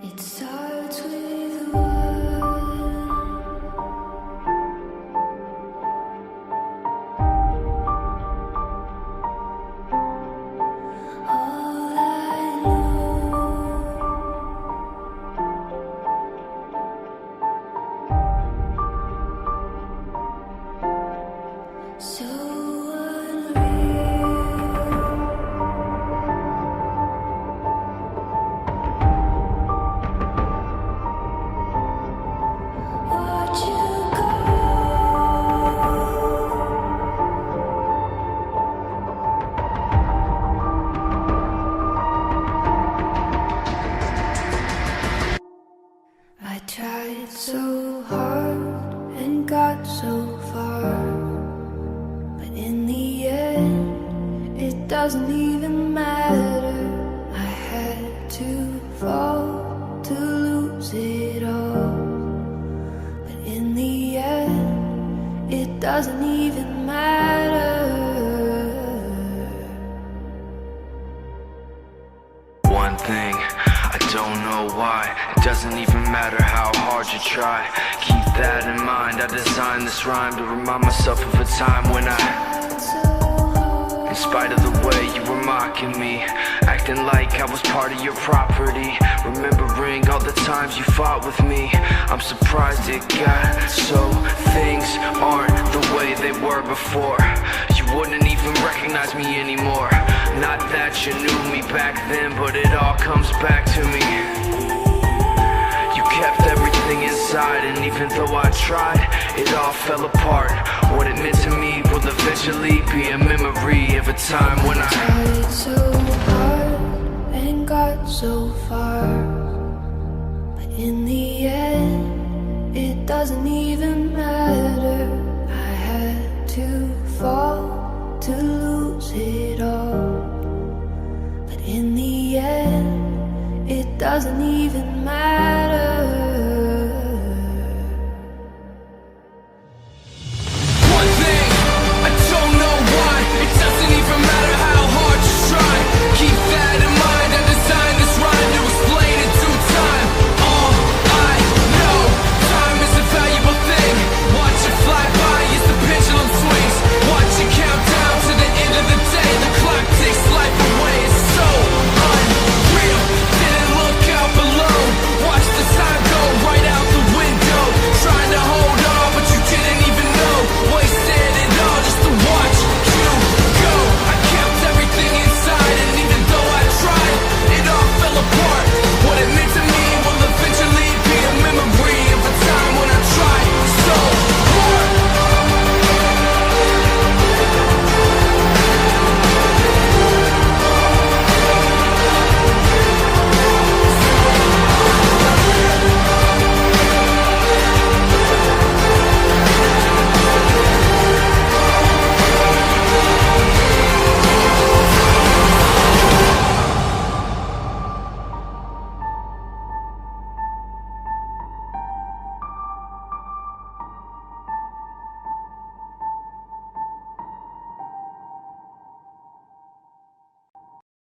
It starts with one. All I know. So unreal. Watch you go. I tried so hard and got so far, but in the end, it doesn't even matter. I had to fall to lose it all, but in the end, it doesn't even matter. One thing, I don't know why. It doesn't even matter how hard you try. Keep that in mind. I designed this rhyme to remind myself of a time when in spite of the way you were mocking me, acting like I was part of your property, remembering all the times you fought with me, I'm surprised it got so things aren't the way they were before. You wouldn't even recognize me anymore. Not that you knew me back then, but it all comes back to me. You kept everything inside, and even though I tried, it all fell apart. What it meant to me will eventually be a memory of a time when I tried so hard and got so far, but in the end, it doesn't even matter.